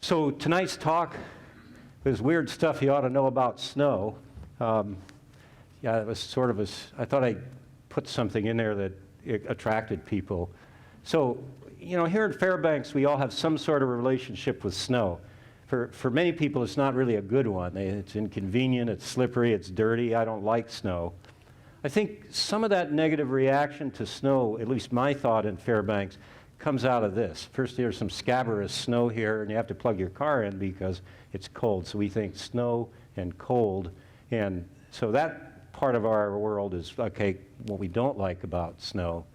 So tonight's talk is weird stuff you ought to know about snow. Yeah, it was sort of I thought I'd put something in there that attracted people. So, here in Fairbanks, we all have some sort of relationship with snow. For many people, it's not really a good one. It's inconvenient, it's slippery, it's dirty. I don't like snow. I think some of that negative reaction to snow, at least my thought in Fairbanks, comes out of this. First, there's some scabrous snow here, and you have to plug your car in because it's cold. So we think snow and cold. And so that part of our world is, okay, what we don't like about snow.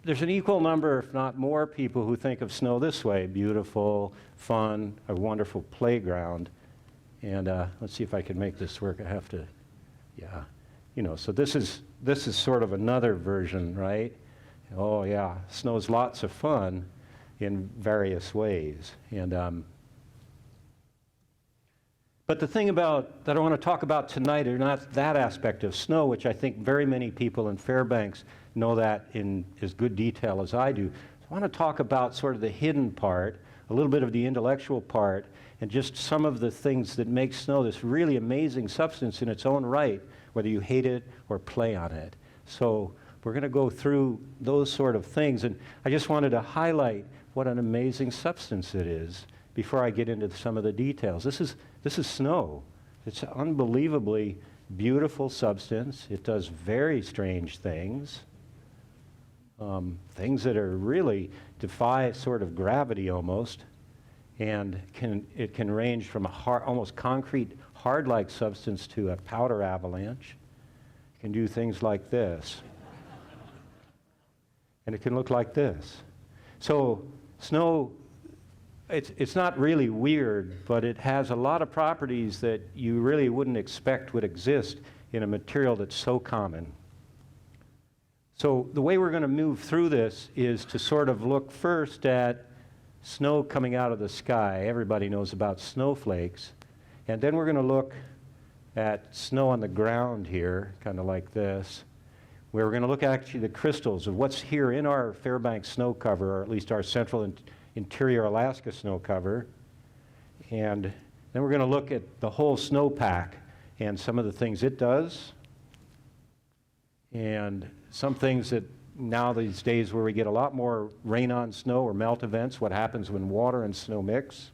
There's an equal number, if not more, people who think of snow this way: beautiful, fun, a wonderful playground. And let's see if I can make this work. I have to, yeah. So this is sort of another version, right? Oh yeah, snow's lots of fun in various ways. And but the thing that I want to talk about tonight are not that aspect of snow, which I think very many people in Fairbanks know that in as good detail as I do. I want to talk about sort of the hidden part, a little bit of the intellectual part, and just some of the things that make snow this really amazing substance in its own right, whether you hate it or play on it. So we're going to go through those sort of things, and I just wanted to highlight what an amazing substance it is before I get into some of the details. This is snow. It's an unbelievably beautiful substance. It does very strange things. Things that are really defy sort of gravity almost, and it can range from a almost concrete, hard-like substance to a powder avalanche. It can do things like this, and it can look like this. So snow, it's not really weird, but it has a lot of properties that you really wouldn't expect would exist in a material that's so common. So the way we're going to move through this is to sort of look first at snow coming out of the sky. Everybody knows about snowflakes. And then we're going to look at snow on the ground here, kind of like this, where we're going to look at actually the crystals of what's here in our Fairbanks snow cover, or at least our central and interior Alaska snow cover. And then we're going to look at the whole snowpack and some of the things it does, and some things that now these days where we get a lot more rain on snow or melt events, what happens when water and snow mix.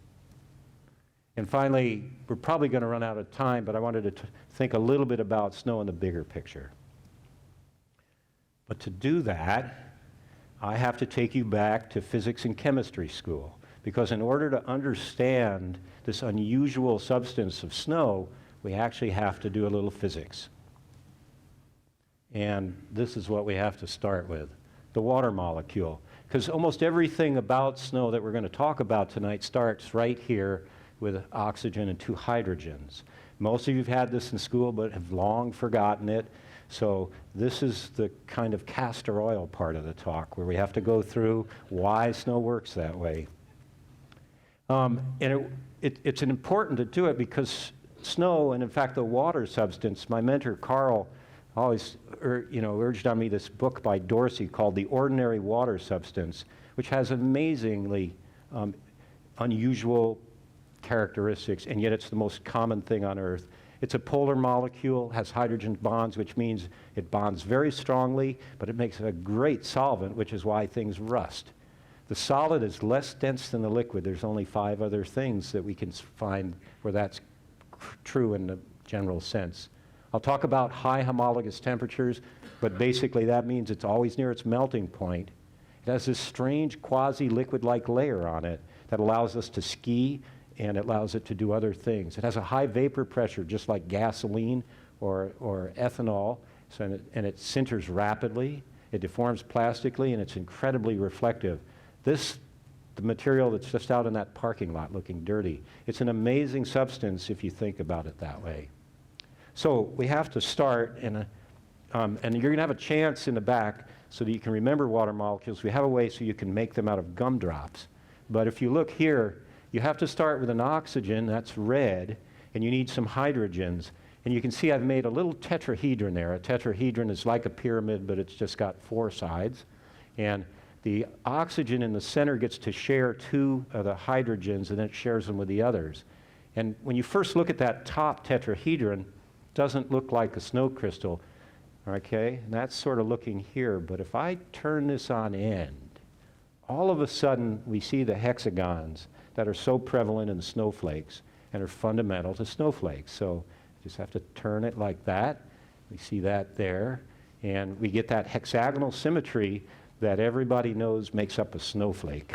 And finally, we're probably going to run out of time, but I wanted to think a little bit about snow in the bigger picture. But to do that, I have to take you back to physics and chemistry school, because in order to understand this unusual substance of snow, we actually have to do a little physics. And this is what we have to start with, the water molecule. Because almost everything about snow that we're going to talk about tonight starts right here with oxygen and two hydrogens. Most of you have had this in school but have long forgotten it. So this is the kind of castor oil part of the talk where we have to go through why snow works that way. And it's important to do it because snow, and in fact the water substance, my mentor Carl always urged on me this book by Dorsey called The Ordinary Water Substance, which has amazingly unusual characteristics, and yet it's the most common thing on Earth. It's a polar molecule, has hydrogen bonds, which means it bonds very strongly, but it makes a great solvent, which is why things rust. The solid is less dense than the liquid. There's only 5 other things that we can find where that's true in the general sense. I'll talk about high homologous temperatures, but basically that means it's always near its melting point. It has this strange quasi-liquid-like layer on it that allows us to ski, and it allows it to do other things. It has a high vapor pressure, just like gasoline or ethanol, and it sinters rapidly, it deforms plastically, and it's incredibly reflective. The material that's just out in that parking lot looking dirty, it's an amazing substance if you think about it that way. So we have to start, and you're going to have a chance in the back so that you can remember water molecules. We have a way so you can make them out of gumdrops. But if you look here, you have to start with an oxygen, that's red, and you need some hydrogens. And you can see I've made a little tetrahedron there. A tetrahedron is like a pyramid, but it's just got 4 sides. And the oxygen in the center gets to share two of the hydrogens, and then it shares them with the others. And when you first look at that top tetrahedron, it doesn't look like a snow crystal, okay? And that's sort of looking here. But if I turn this on end, all of a sudden we see the hexagons that are so prevalent in the snowflakes and are fundamental to snowflakes. So just have to turn it like that. We see that there. And we get that hexagonal symmetry that everybody knows makes up a snowflake.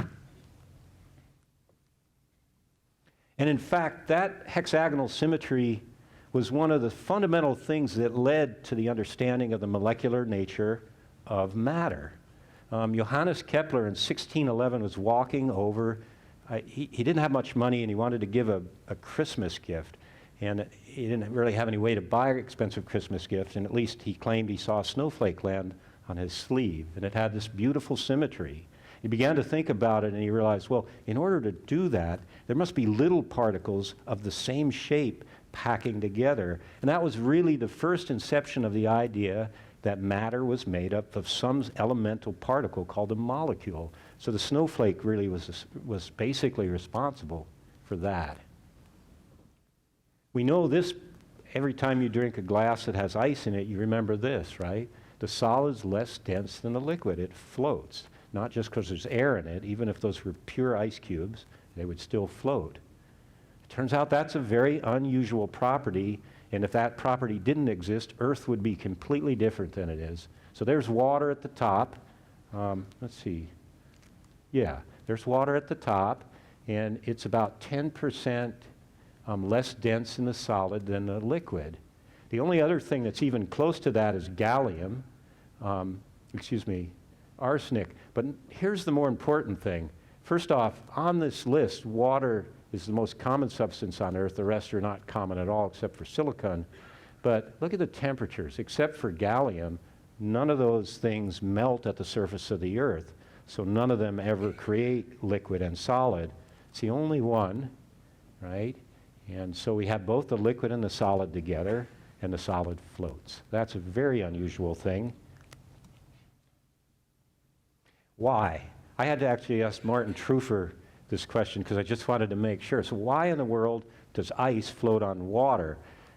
And in fact, that hexagonal symmetry was one of the fundamental things that led to the understanding of the molecular nature of matter. Johannes Kepler in 1611 was walking over. He didn't have much money, and he wanted to give a Christmas gift. And he didn't really have any way to buy expensive Christmas gifts, and at least he claimed he saw a snowflake land on his sleeve, and it had this beautiful symmetry. He began to think about it, and he realized, well, in order to do that, there must be little particles of the same shape packing together. And that was really the first inception of the idea that matter was made up of some elemental particle called a molecule. So the snowflake really was basically responsible for that. We know this, every time you drink a glass that has ice in it, you remember this, right? The solid's less dense than the liquid. It floats, not just because there's air in it. Even if those were pure ice cubes, they would still float. It turns out that's a very unusual property, and if that property didn't exist, Earth would be completely different than it is. So there's water at the top. Let's see. Yeah, there's water at the top, and it's about 10% less dense in the solid than the liquid. The only other thing that's even close to that is gallium, arsenic. But here's the more important thing. First off, on this list, water is the most common substance on Earth. The rest are not common at all except for silicon. But look at the temperatures. Except for gallium, none of those things melt at the surface of the Earth. So none of them ever create liquid and solid. It's the only one, right? And so we have both the liquid and the solid together, and the solid floats. That's a very unusual thing. Why? I had to actually ask Martin Trufer this question because I just wanted to make sure. So why in the world does ice float on water?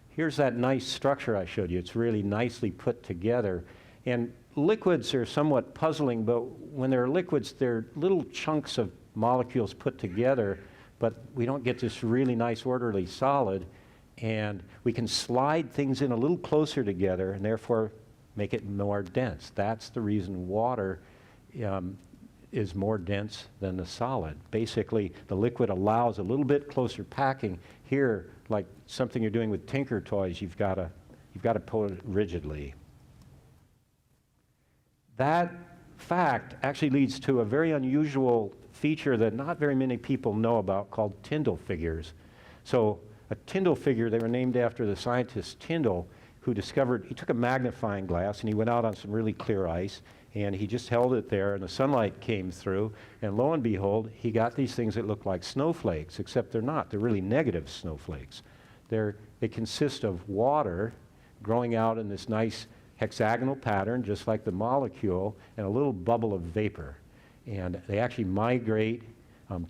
Here's that nice structure I showed you. It's really nicely put together. And liquids are somewhat puzzling, but when they're liquids, they're little chunks of molecules put together, but we don't get this really nice orderly solid, and we can slide things in a little closer together and therefore make it more dense. That's the reason water is more dense than the solid. Basically, the liquid allows a little bit closer packing. Here, like something you're doing with Tinker Toys, you've got to pull it rigidly. That fact actually leads to a very unusual feature that not very many people know about called Tyndall Figures. So a Tyndall figure, they were named after the scientist Tyndall, who discovered, he took a magnifying glass and he went out on some really clear ice and he just held it there and the sunlight came through, and lo and behold, he got these things that look like snowflakes, except they're not. They're really negative snowflakes. They consist of water growing out in this nice hexagonal pattern, just like the molecule, and a little bubble of vapor. And they actually migrate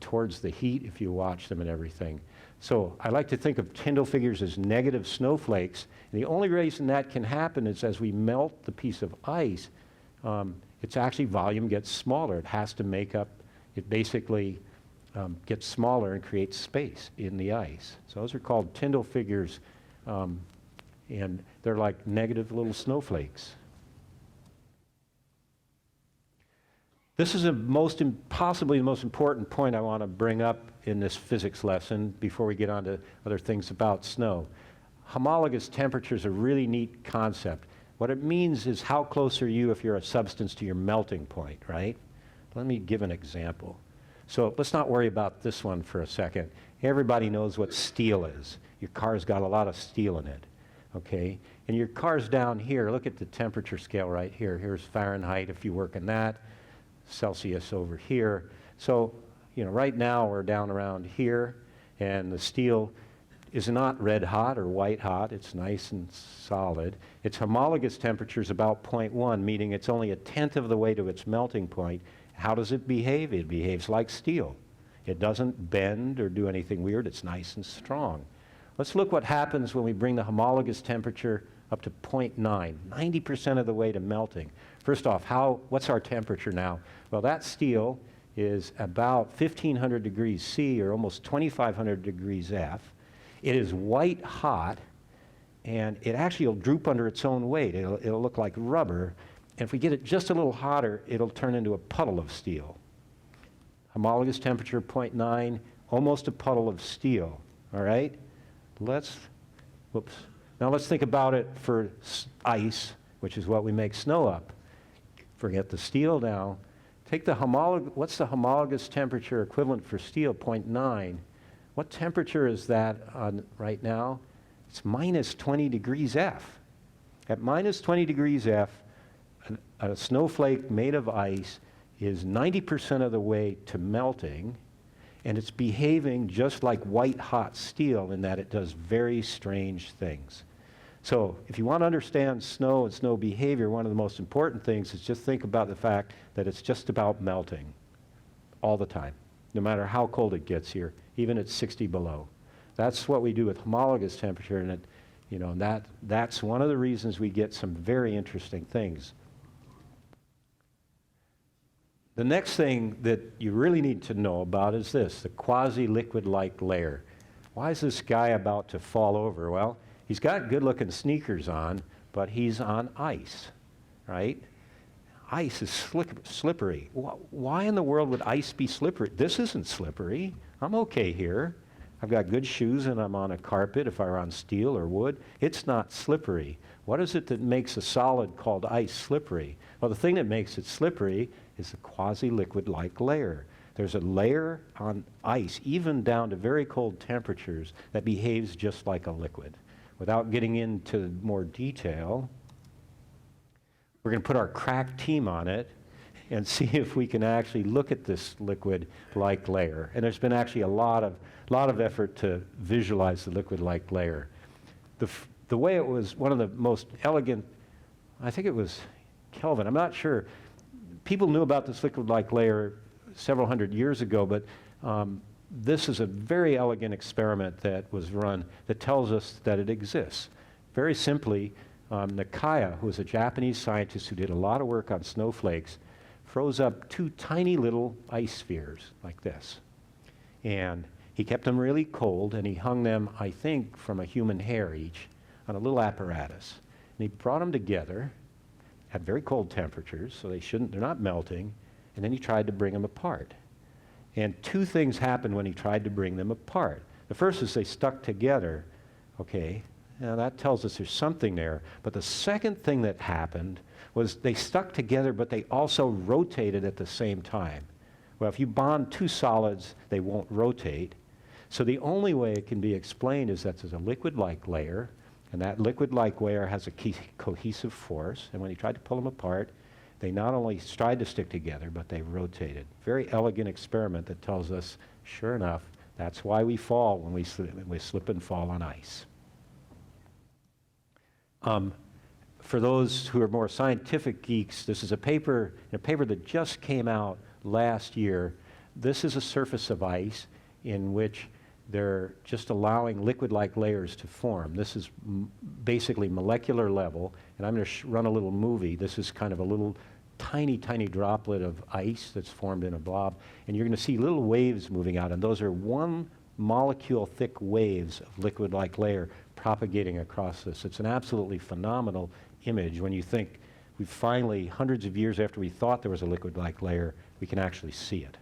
towards the heat if you watch them and everything. So I like to think of Tyndall figures as negative snowflakes. And the only reason that can happen is as we melt the piece of ice, its actually volume gets smaller. It has to make up, it basically gets smaller and creates space in the ice. So those are called Tyndall figures, and they're like negative little snowflakes. This is possibly the most important point I want to bring up in this physics lesson before we get on to other things about snow. Homologous temperature is a really neat concept. What it means is how close are you if you're a substance to your melting point, right? Let me give an example. So let's not worry about this one for a second. Everybody knows what steel is. Your car's got a lot of steel in it, okay? And your car's down here. Look at the temperature scale right here. Here's Fahrenheit if you work in that. Celsius over here. So, right now we're down around here, and the steel is not red hot or white hot. It's nice and solid. Its homologous temperature is about 0.1, meaning it's only a tenth of the way to its melting point, How does it behave? It behaves like steel. It doesn't bend or do anything weird. It's nice and strong. Let's look what happens when we bring the homologous temperature up to 0.9, 90% of the way to melting. First off, what's our temperature now? Well, that steel is about 1,500 degrees C, or almost 2,500 degrees F. It is white hot, and it actually will droop under its own weight. It'll look like rubber. And if we get it just a little hotter, it'll turn into a puddle of steel. Homologous temperature 0.9, almost a puddle of steel. All right? Now let's think about it for ice, which is what we make snow up. Forget the steel now. Take the what's the homologous temperature equivalent for steel? 0.9. What temperature is that on right now? It's minus 20 degrees F. At minus 20 degrees F, a snowflake made of ice is 90% of the way to melting, and it's behaving just like white hot steel in that it does very strange things. So if you want to understand snow and snow behavior, one of the most important things is just think about the fact that it's just about melting all the time, no matter how cold it gets here, even at 60 below. That's what we do with homologous temperature, and that's one of the reasons we get some very interesting things. The next thing that you really need to know about is this, the quasi-liquid-like layer. Why is this guy about to fall over? Well, he's got good-looking sneakers on, but he's on ice, right? Ice is slippery. Why in the world would ice be slippery? This isn't slippery. I'm okay here. I've got good shoes and I'm on a carpet. If I were on steel or wood, it's not slippery. What is it that makes a solid called ice slippery? Well, the thing that makes it slippery is the quasi-liquid-like layer. There's a layer on ice, even down to very cold temperatures, that behaves just like a liquid. Without getting into more detail, we're going to put our crack team on it and see if we can actually look at this liquid-like layer. And there's been actually a lot of effort to visualize the liquid-like layer. The way it was one of the most elegant, I think it was Kelvin, I'm not sure. People knew about this liquid-like layer several hundred years ago, but this is a very elegant experiment that was run that tells us that it exists. Very simply, Nakaya, who was a Japanese scientist who did a lot of work on snowflakes, froze up two tiny little ice spheres like this. And he kept them really cold, and he hung them, I think, from a human hair each on a little apparatus. And he brought them together at very cold temperatures, so they're not melting, and then he tried to bring them apart. And two things happened when he tried to bring them apart. The first is they stuck together. Okay, now that tells us there's something there. But the second thing that happened was they stuck together, but they also rotated at the same time. Well, if you bond two solids, they won't rotate. So the only way it can be explained is that there's a liquid-like layer, and that liquid-like layer has a cohesive force. And when he tried to pull them apart, they not only tried to stick together, but they rotated. Very elegant experiment that tells us, sure enough, that's why we fall when we slip and fall on ice. For those who are more scientific geeks, this is a paper that just came out last year. This is a surface of ice in which they're just allowing liquid-like layers to form. This is basically molecular level, and I'm going to run a little movie. This is kind of a little tiny, tiny droplet of ice that's formed in a blob, and you're going to see little waves moving out, and those are one molecule thick waves of liquid-like layer propagating across this. It's an absolutely phenomenal image when you think we finally, hundreds of years after we thought there was a liquid-like layer, we can actually see it.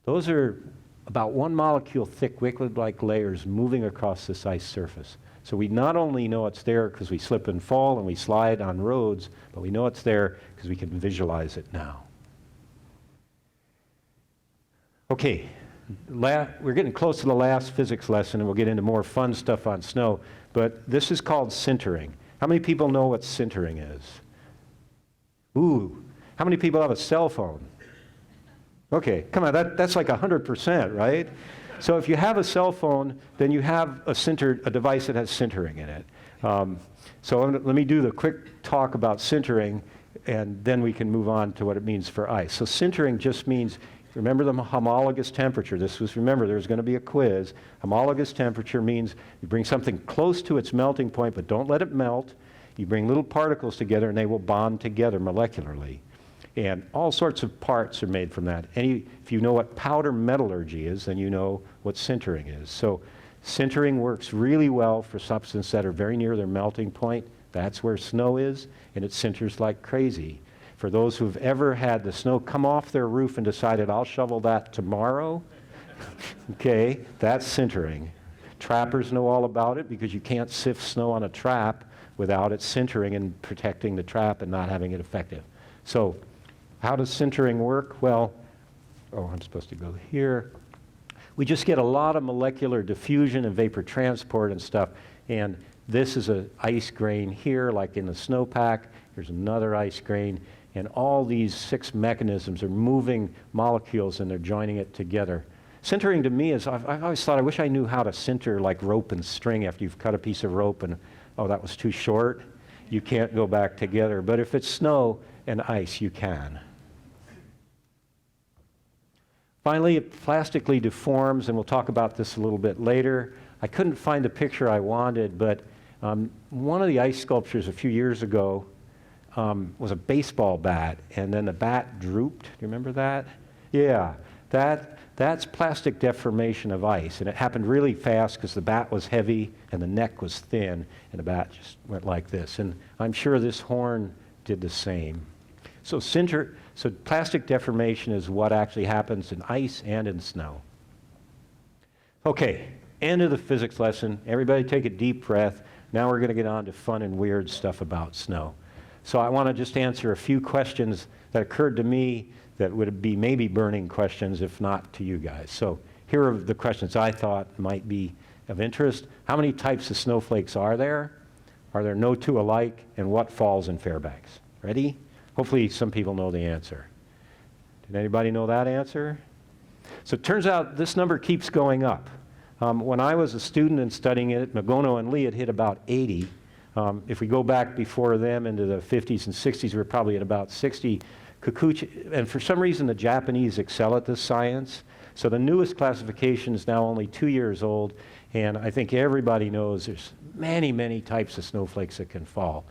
Those are about one molecule thick liquid-like layers moving across this ice surface. So we not only know it's there because we slip and fall and we slide on roads, but we know it's there because we can visualize it now. Okay, we're getting close to the last physics lesson, and we'll get into more fun stuff on snow, but this is called sintering. How many people know what sintering is? Ooh, how many people have a cell phone? Okay, come on, that's like 100%, right? So if you have a cell phone, then you have a device that has sintering in it. So let me do the quick talk about sintering, and then we can move on to what it means for ice. So sintering just means, remember the homologous temperature. Remember, there's going to be a quiz. Homologous temperature means you bring something close to its melting point, but don't let it melt. You bring little particles together, and they will bond together molecularly. And all sorts of parts are made from that. If you know what powder metallurgy is, then you know what sintering is. So sintering works really well for substances that are very near their melting point. That's where snow is, and it sinters like crazy. For those who've ever had the snow come off their roof and decided, I'll shovel that tomorrow, okay, that's sintering. Trappers know all about it because you can't sift snow on a trap without it sintering and protecting the trap and not having it effective. So how does sintering work? Well, I'm supposed to go here. We just get a lot of molecular diffusion and vapor transport and stuff, and this is an ice grain here, like in the snowpack. Here's another ice grain. And all these 6 mechanisms are moving molecules and they're joining it together. Sintering to me is, I've always thought, I wish I knew how to sinter like rope and string after you've cut a piece of rope and, oh, that was too short. You can't go back together. But if it's snow and ice, you can. Finally, it plastically deforms, and we'll talk about this a little bit later. I couldn't find the picture I wanted, but one of the ice sculptures a few years ago was a baseball bat, and then the bat drooped. Do you remember that? Yeah, that's plastic deformation of ice, and it happened really fast because the bat was heavy and the neck was thin, and the bat just went like this. And I'm sure this horn did the same. So plastic deformation is what actually happens in ice and in snow. Okay, end of the physics lesson. Everybody take a deep breath. Now we're going to get on to fun and weird stuff about snow. So I want to just answer a few questions that occurred to me that would be maybe burning questions, if not to you guys. So here are the questions I thought might be of interest. How many types of snowflakes are there? Are there no two alike? And what falls in Fairbanks? Ready? Hopefully some people know the answer. Did anybody know that answer? So it turns out this number keeps going up. When I was a student and studying it, Magono and Lee had hit about 80. If we go back before them into the 50s and 60s, we're probably at about 60. Kikuchi, and for some reason the Japanese excel at this science. So the newest classification is now only 2 years old, and I think everybody knows there's many, many types of snowflakes that can fall.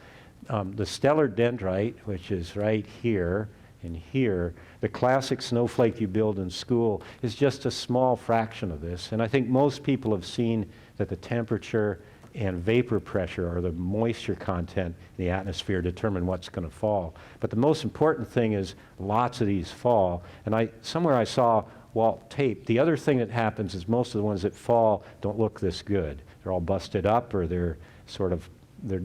The stellar dendrite, which is right here and here, the classic snowflake you build in school, is just a small fraction of this. And I think most people have seen that the temperature and vapor pressure, or the moisture content in the atmosphere, determine what's going to fall. But the most important thing is lots of these fall. And somewhere I saw Walt tape. The other thing that happens is most of the ones that fall don't look this good. They're all busted up, or they're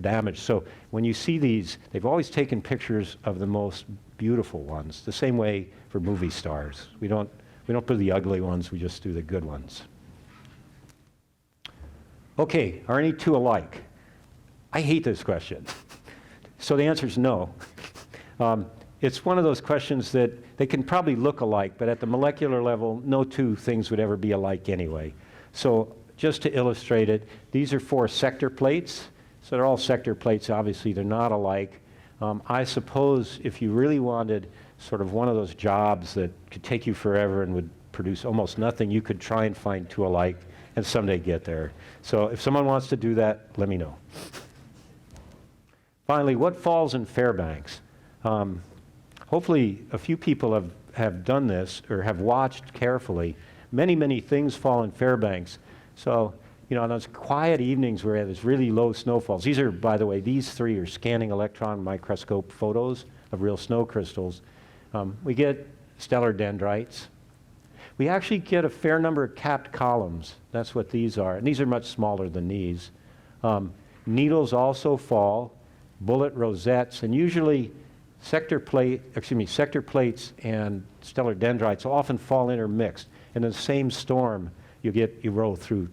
damaged. So when you see these, they've always taken pictures of the most beautiful ones. The same way for movie stars. We don't put the ugly ones, we just do the good ones. Okay, are any two alike? I hate this question. So the answer is no. It's one of those questions that they can probably look alike, but at the molecular level, no two things would ever be alike anyway. So just to illustrate it, these are 4 sector plates. So they're all sector plates. Obviously, they're not alike. I suppose if you really wanted sort of one of those jobs that could take you forever and would produce almost nothing, you could try and find 2 alike and someday get there. So if someone wants to do that, let me know. Finally, what falls in Fairbanks? Hopefully a few people have done this or have watched carefully. Many, many things fall in Fairbanks. So, on those quiet evenings where there's really low snowfalls, these are, by the way, these 3 are scanning electron microscope photos of real snow crystals. We get stellar dendrites. We actually get a fair number of capped columns. That's what these are. And these are much smaller than these. Needles also fall, bullet rosettes, and usually sector plates and stellar dendrites will often fall intermixed. In the same storm, you roll through.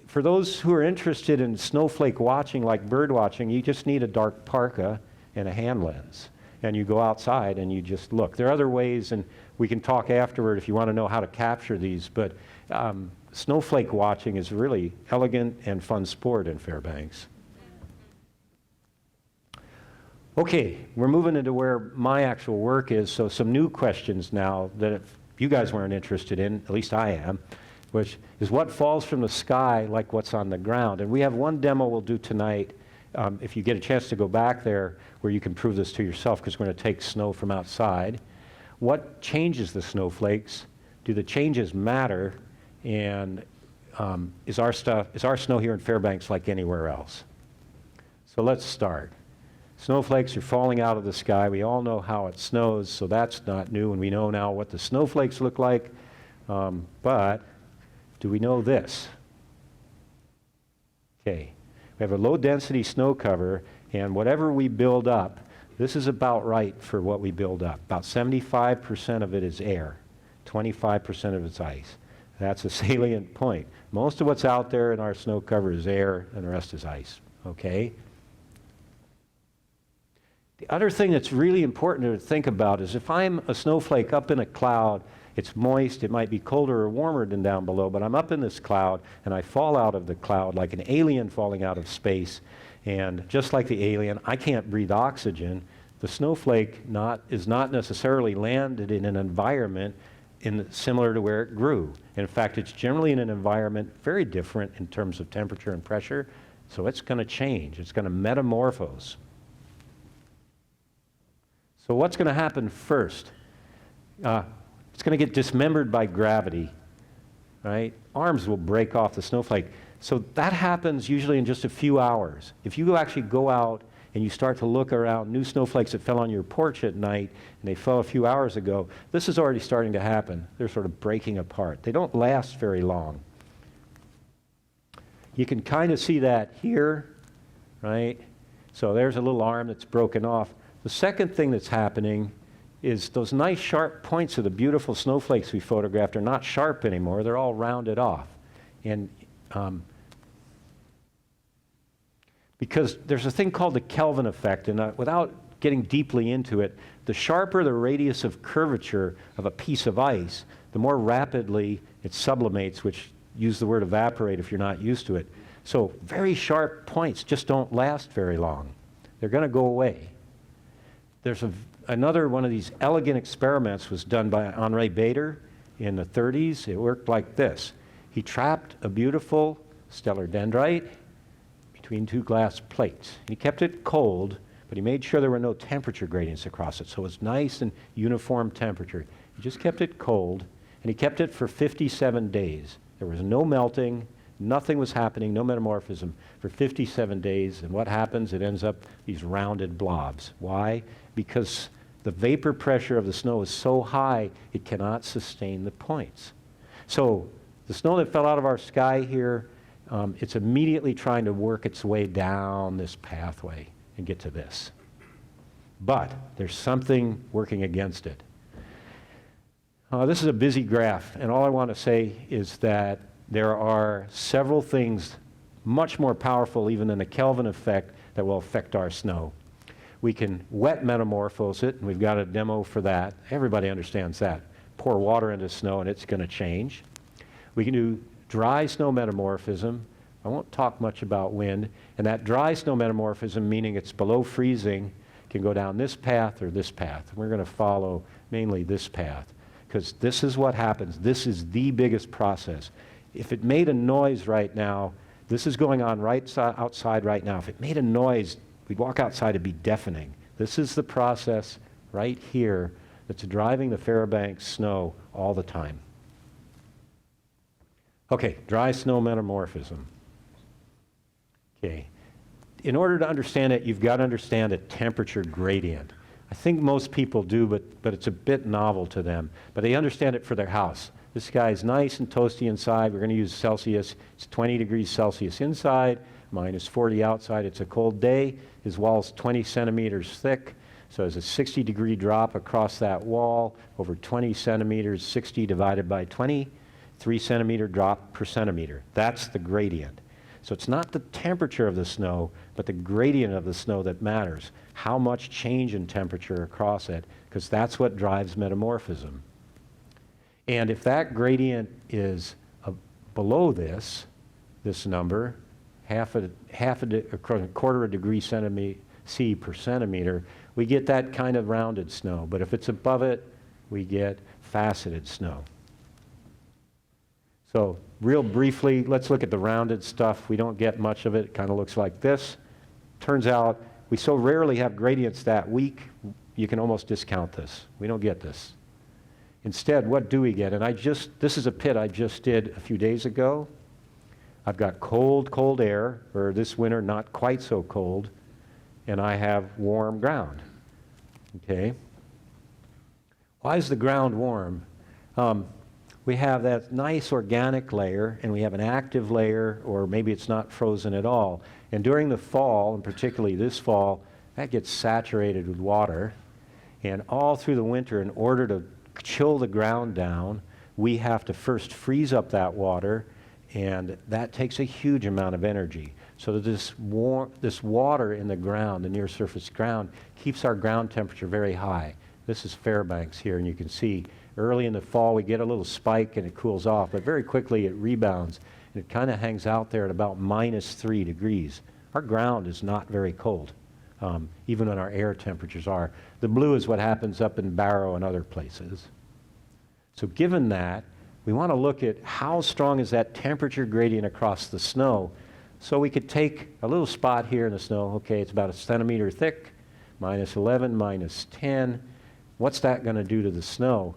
For those who are interested in snowflake watching, like bird watching, you just need a dark parka and a hand lens. And you go outside and you just look. There are other ways, and we can talk afterward if you want to know how to capture these, but snowflake watching is a really elegant and fun sport in Fairbanks. Okay, we're moving into where my actual work is, so some new questions now that if you guys weren't interested in, at least I am, which is what falls from the sky like what's on the ground. And we have one demo we'll do tonight, if you get a chance to go back there, where you can prove this to yourself, because we're going to take snow from outside. What changes the snowflakes? Do the changes matter? And is our snow here in Fairbanks like anywhere else? So let's start. Snowflakes are falling out of the sky. We all know how it snows, so that's not new, and we know now what the snowflakes look like. But do we know this? Okay, we have a low-density snow cover, and whatever we build up, this is about right for what we build up. About 75% of it is air, 25% of it's ice. That's a salient point. Most of what's out there in our snow cover is air, and the rest is ice, okay? The other thing that's really important to think about is if I'm a snowflake up in a cloud, it's moist, it might be colder or warmer than down below, but I'm up in this cloud and I fall out of the cloud like an alien falling out of space. And just like the alien, I can't breathe oxygen. The snowflake is not necessarily landed in an environment similar to where it grew. In fact, it's generally in an environment very different in terms of temperature and pressure, so it's going to change. It's going to metamorphose. So what's going to happen first? It's going to get dismembered by gravity, right? Arms will break off the snowflake. So that happens usually in just a few hours. If you actually go out and you start to look around new snowflakes that fell on your porch at night and they fell a few hours ago, this is already starting to happen. They're sort of breaking apart. They don't last very long. You can kind of see that here, right? So there's a little arm that's broken off. The second thing that's happening is those nice sharp points of the beautiful snowflakes we photographed are not sharp anymore. They're all rounded off. And because there's a thing called the Kelvin Effect, and without getting deeply into it, the sharper the radius of curvature of a piece of ice, the more rapidly it sublimates, which use the word evaporate if you're not used to it. So very sharp points just don't last very long. They're going to go away. There's another one of these elegant experiments was done by Henri Bader in the 30s. It worked like this. He trapped a beautiful stellar dendrite between two glass plates. He kept it cold, but he made sure there were no temperature gradients across it, so it was nice and uniform temperature. He just kept it cold, and he kept it for 57 days. There was no melting, nothing was happening, no metamorphism for 57 days, and what happens? It ends up these rounded blobs. Why? Because the vapor pressure of the snow is so high, it cannot sustain the points. So the snow that fell out of our sky here, it's immediately trying to work its way down this pathway and get to this. But there's something working against it. This is a busy graph, and all I want to say is that there are several things much more powerful even than the Kelvin effect that will affect our snow. We can wet metamorphose it, and we've got a demo for that. Everybody understands that. Pour water into snow and it's going to change. We can do dry snow metamorphism. I won't talk much about wind. And that dry snow metamorphism, meaning it's below freezing, can go down this path or this path. We're going to follow mainly this path because this is what happens. This is the biggest process. If it made a noise right now, this is going on right outside right now. If it made a noise, we'd walk outside, it'd be deafening. This is the process right here that's driving the Fairbanks snow all the time. Okay, dry snow metamorphism. Okay, in order to understand it, you've got to understand a temperature gradient. I think most people do, but it's a bit novel to them. But they understand it for their house. This guy's nice and toasty inside. We're going to use Celsius. It's 20 degrees Celsius inside, minus 40 outside. It's a cold day. His wall's 20 centimeters thick. So there's a 60-degree drop across that wall over 20 centimeters, 60 divided by 20, 3-centimeter drop per centimeter. That's the gradient. So it's not the temperature of the snow, but the gradient of the snow that matters. How much change in temperature across it, because that's what drives metamorphism. And if that gradient is below this number, a quarter of a degree C per centimeter, we get that kind of rounded snow. But if it's above it, we get faceted snow. So real briefly, let's look at the rounded stuff. We don't get much of it. It kind of looks like this. Turns out we so rarely have gradients that weak, you can almost discount this. We don't get this. Instead, what do we get? And this is a pit I just did a few days ago. I've got cold, cold air, or this winter not quite so cold, and I have warm ground. Okay? Why is the ground warm? We have that nice organic layer, and we have an active layer, or maybe it's not frozen at all. And during the fall, and particularly this fall, that gets saturated with water. And all through the winter, in order to chill the ground down, we have to first freeze up that water, and that takes a huge amount of energy. So this water in the ground, the near surface ground, keeps our ground temperature very high. This is Fairbanks here, and you can see early in the fall we get a little spike and it cools off, but very quickly it rebounds, and it kind of hangs out there at about -3 degrees. Our ground is not very cold, even when our air temperatures are. The blue is what happens up in Barrow and other places. So given that, we want to look at how strong is that temperature gradient across the snow. So we could take a little spot here in the snow. Okay, it's about a centimeter thick, -11, -10. What's that going to do to the snow?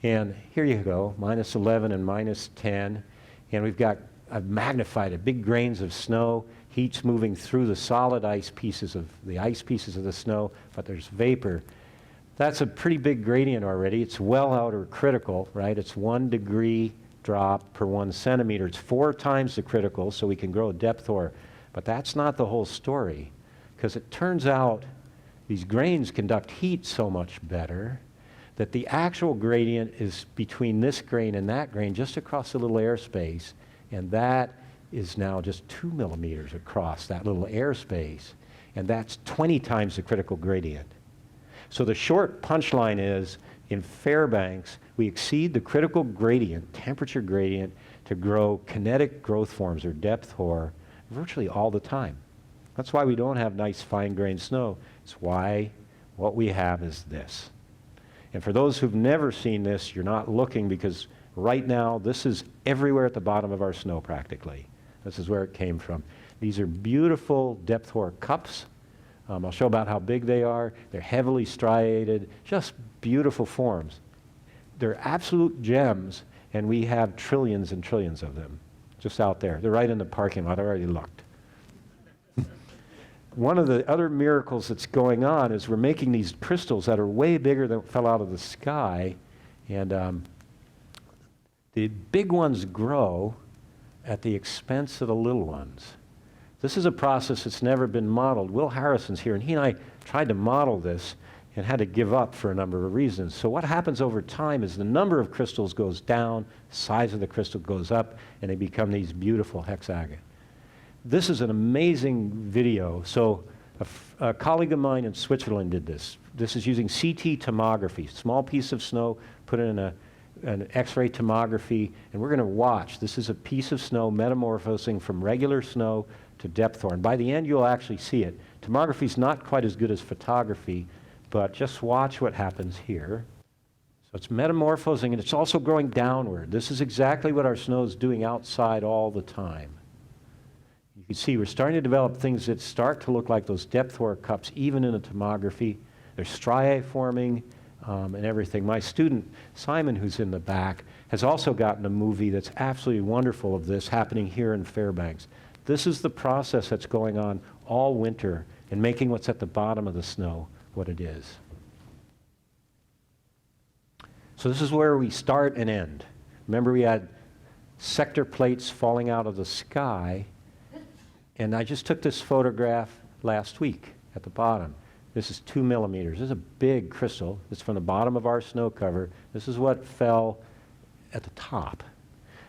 And here you go, -11 and -10. And I've magnified it, big grains of snow. Heat's moving through the solid ice pieces of the snow, but there's vapor. That's a pretty big gradient already. It's well outer critical, right? It's 1 degree drop per 1 centimeter. It's 4 times the critical, so we can grow depth ore. But that's not the whole story, because it turns out these grains conduct heat so much better that the actual gradient is between this grain and that grain, just across a little airspace, and that is now just 2 millimeters across that little airspace, and that's 20 times the critical gradient. So the short punchline is, in Fairbanks, we exceed the critical gradient, temperature gradient, to grow kinetic growth forms, or depth hoar, virtually all the time. That's why we don't have nice fine-grained snow. It's why what we have is this. And for those who've never seen this, you're not looking, because right now, this is everywhere at the bottom of our snow practically. This is where it came from. These are beautiful depth hoar cups. I'll show about how big they are. They're heavily striated, just beautiful forms. They're absolute gems, and we have trillions and trillions of them just out there. They're right in the parking lot. I already looked. One of the other miracles that's going on is we're making these crystals that are way bigger than fell out of the sky, and the big ones grow at the expense of the little ones. This is a process that's never been modeled. Will Harrison's here, and he and I tried to model this and had to give up for a number of reasons. So what happens over time is the number of crystals goes down, size of the crystal goes up, and they become these beautiful hexagons. This is an amazing video. So a colleague of mine in Switzerland did this. This is using CT tomography, small piece of snow, put it in an X-ray tomography, and we're going to watch. This is a piece of snow metamorphosing from regular snow to depth hoar. And by the end, you'll actually see it. Tomography is not quite as good as photography, but just watch what happens here. So it's metamorphosing, and it's also growing downward. This is exactly what our snow is doing outside all the time. You can see we're starting to develop things that start to look like those depth hoar cups, even in a tomography. There's striae forming and everything. My student, Simon, who's in the back, has also gotten a movie that's absolutely wonderful of this happening here in Fairbanks. This is the process that's going on all winter in making what's at the bottom of the snow what it is. So this is where we start and end. Remember, we had sector plates falling out of the sky, and I just took this photograph last week at the bottom. This is 2 millimeters. This is a big crystal. It's from the bottom of our snow cover. This is what fell at the top.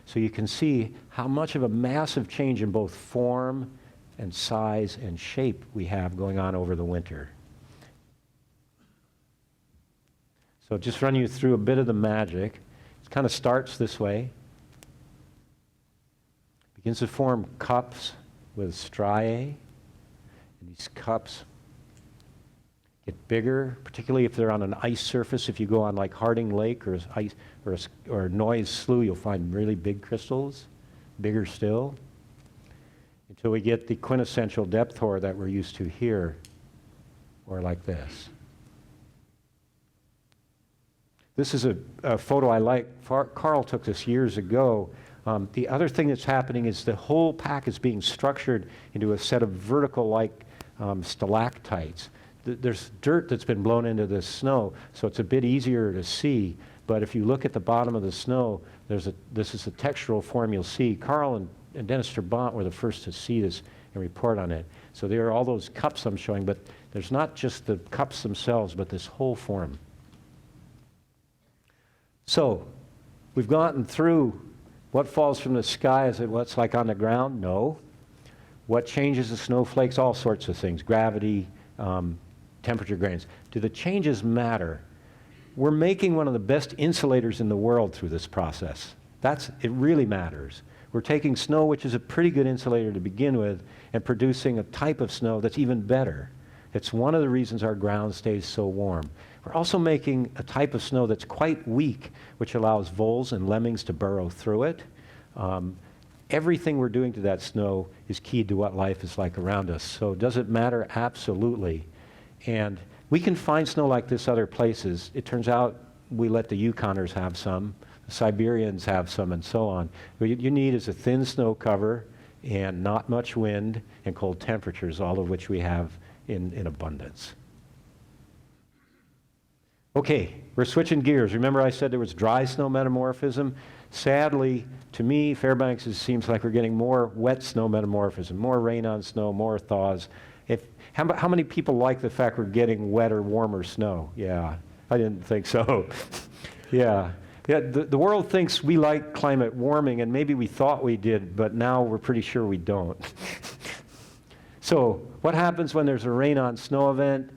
So you can see how much of a massive change in both form and size and shape we have going on over the winter. So just run you through a bit of the magic. It kind of starts this way. Begins to form cups with striae. And these cups get bigger, particularly if they're on an ice surface. If you go on like Harding Lake or ice or Noyes Slough, you'll find really big crystals, bigger still, until we get the quintessential depth hoar that we're used to here, or like this. This is a photo I like. Carl took this years ago. The other thing that's happening is the whole pack is being structured into a set of vertical-like stalactites. There's dirt that's been blown into this snow, so it's a bit easier to see. But if you look at the bottom of the snow, this is a textural form you'll see. Carl and Dennis Trabant were the first to see this and report on it. So there are all those cups I'm showing, but there's not just the cups themselves, but this whole form. So we've gotten through what falls from the sky. Is it what's like on the ground? No. What changes the snowflakes? All sorts of things. Gravity, temperature gradients. Do the changes matter? We're making one of the best insulators in the world through this process. It really matters. We're taking snow, which is a pretty good insulator to begin with, and producing a type of snow that's even better. It's one of the reasons our ground stays so warm. We're also making a type of snow that's quite weak, which allows voles and lemmings to burrow through it. Everything we're doing to that snow is keyed to what life is like around us. So does it matter? Absolutely. And we can find snow like this other places. It turns out we let the Yukoners have some, the Siberians have some, and so on. What you need is a thin snow cover and not much wind and cold temperatures, all of which we have in abundance. Okay, we're switching gears. Remember I said there was dry snow metamorphism? Sadly, to me, Fairbanks, it seems like we're getting more wet snow metamorphism, more rain on snow, more thaws. How many people like the fact we're getting wetter, warmer snow? Yeah, I didn't think so. Yeah, the world thinks we like climate warming, and maybe we thought we did, but now we're pretty sure we don't. So what happens when there's a rain on snow event,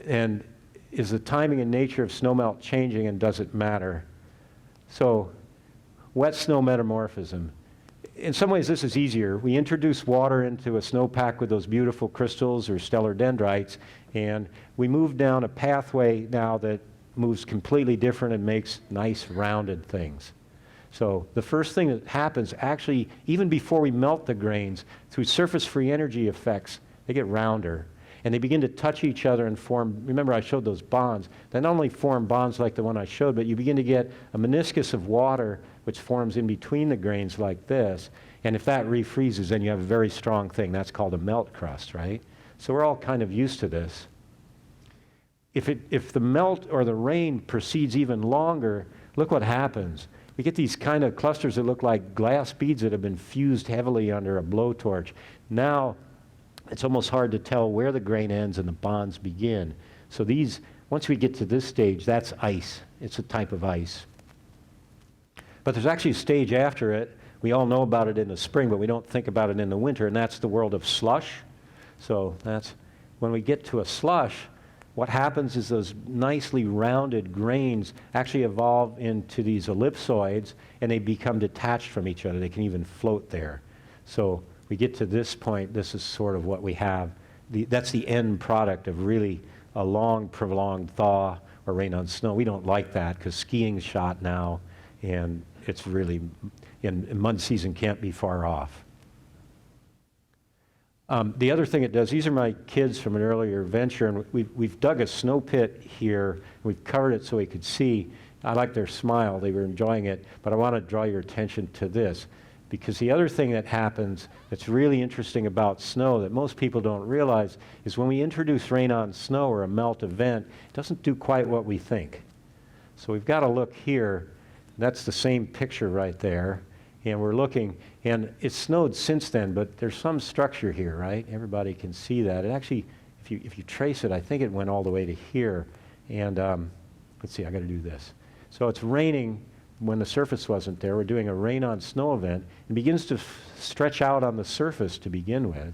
and is the timing and nature of snowmelt changing, and does it matter? So wet snow metamorphism. In some ways, this is easier. We introduce water into a snowpack with those beautiful crystals or stellar dendrites, and we move down a pathway now that moves completely different and makes nice rounded things. So the first thing that happens, actually, even before we melt the grains, through surface free energy effects, they get rounder. And they begin to touch each other and form, remember I showed those bonds. They not only form bonds like the one I showed, but you begin to get a meniscus of water which forms in between the grains like this. And if that refreezes, then you have a very strong thing. That's called a melt crust, right? So we're all kind of used to this. If the melt or the rain proceeds even longer, look what happens. We get these kind of clusters that look like glass beads that have been fused heavily under a blowtorch. Now, it's almost hard to tell where the grain ends and the bonds begin. So these, once we get to this stage, that's ice. It's a type of ice. But there's actually a stage after it. We all know about it in the spring, but we don't think about it in the winter, and that's the world of slush. So that's when we get to a slush, what happens is those nicely rounded grains actually evolve into these ellipsoids, and they become detached from each other. They can even float there. So we get to this point, this is sort of what we have. That's the end product of really a long, prolonged thaw or rain on snow. We don't like that because skiing's shot now, and it's really, and mud season can't be far off. The other thing it does, these are my kids from an earlier venture, and we've dug a snow pit here. We've covered it so we could see. I like their smile. They were enjoying it. But I want to draw your attention to this, because the other thing that happens that's really interesting about snow that most people don't realize is when we introduce rain on snow or a melt event, it doesn't do quite what we think. So we've got to look here. That's the same picture right there. And we're looking, and it's snowed since then, but there's some structure here, right? Everybody can see that. It actually, if you trace it, I think it went all the way to here. And let's see, I got to do this. So it's raining when the surface wasn't there. We're doing a rain on snow event. It begins to stretch out on the surface to begin with.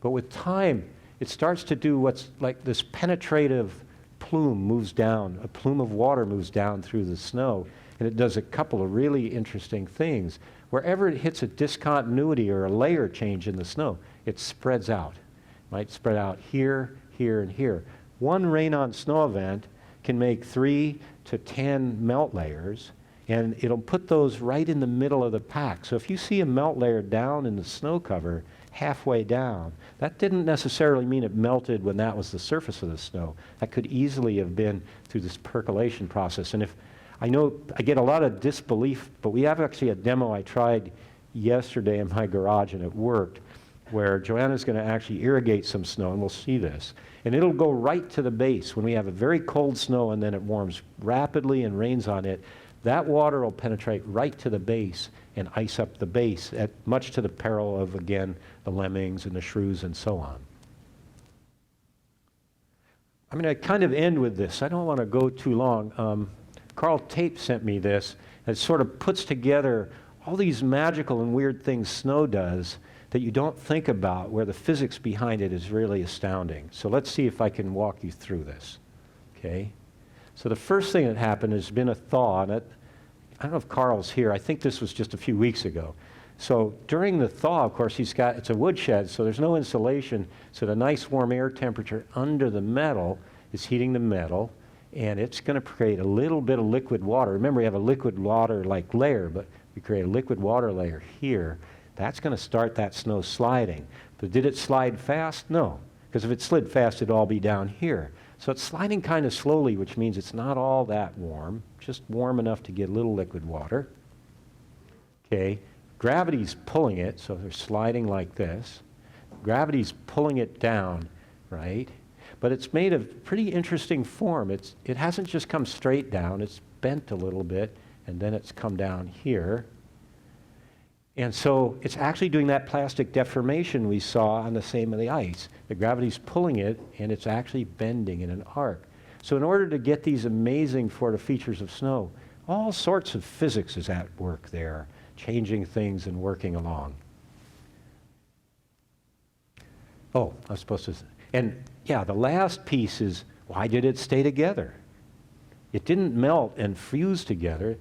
But with time, it starts to do what's like this penetrative plume moves down. A plume of water moves down through the snow. And it does a couple of really interesting things. Wherever it hits a discontinuity or a layer change in the snow, it spreads out. It might spread out here, here, and here. one rain-on snow event can make 3 to 10 melt layers, and it'll put those right in the middle of the pack. So if you see a melt layer down in the snow cover, halfway down, that didn't necessarily mean it melted when that was the surface of the snow. That could easily have been through this percolation process. And if I know I get a lot of disbelief, but we have actually a demo I tried yesterday in my garage, and it worked, where Joanna's going to actually irrigate some snow, and we'll see this. And it'll go right to the base. When we have a very cold snow and then it warms rapidly and rains on it, that water will penetrate right to the base and ice up the base, much to the peril of, again, the lemmings and the shrews and so on. I'm going to kind of end with this. I don't want to go too long. Carl Tate sent me this. It sort of puts together all these magical and weird things snow does that you don't think about, where the physics behind it is really astounding. So let's see if I can walk you through this. Okay? So the first thing that happened has been a thaw, and I don't know if Carl's here. I think this was just a few weeks ago. So during the thaw, of course, it's a woodshed, so there's no insulation, so the nice warm air temperature under the metal is heating the metal, and it's going to create a little bit of liquid water. Remember, we have a liquid water-like layer, but we create a liquid water layer here. That's going to start that snow sliding. But did it slide fast? No, because if it slid fast, it'd all be down here. So it's sliding kind of slowly, which means it's not all that warm, just warm enough to get a little liquid water. Okay, gravity's pulling it, so they're sliding like this. Gravity's pulling it down, right? But it's made of pretty interesting form. It hasn't just come straight down, it's bent a little bit, and then it's come down here. And so it's actually doing that plastic deformation we saw on the same of the ice. The gravity's pulling it, and it's actually bending in an arc. So in order to get these amazing features of snow, all sorts of physics is at work there, changing things and working along. Oh, I was supposed to... And yeah, the last piece is, why did it stay together? It didn't melt and fuse together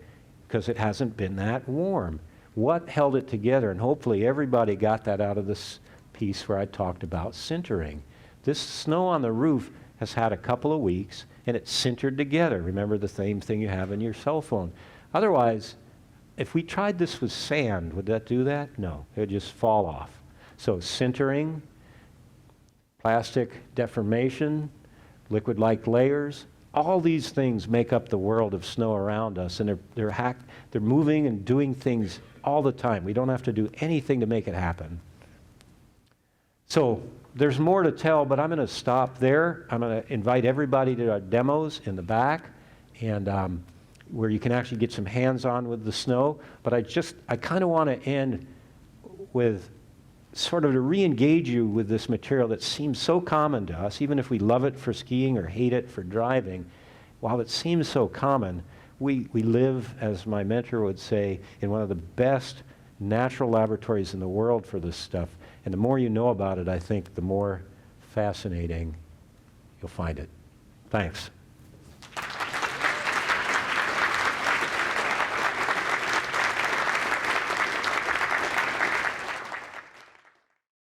because it hasn't been that warm. What held it together? And hopefully everybody got that out of this piece where I talked about sintering. This snow on the roof has had a couple of weeks, and it's sintered together. Remember the same thing you have in your cell phone. Otherwise, if we tried this with sand, would that do that? No, it would just fall off. So sintering, plastic deformation, liquid-like layers, all these things make up the world of snow around us, and they're moving and doing things all the time. We don't have to do anything to make it happen. So there's more to tell, but I'm going to stop there. I'm going to invite everybody to our demos in the back, and where you can actually get some hands-on with the snow. But I kind of want to end with sort of to re-engage you with this material that seems so common to us, even if we love it for skiing or hate it for driving. While it seems so common, we live, as my mentor would say, in one of the best natural laboratories in the world for this stuff. And the more you know about it, I think the more fascinating you'll find it. Thanks.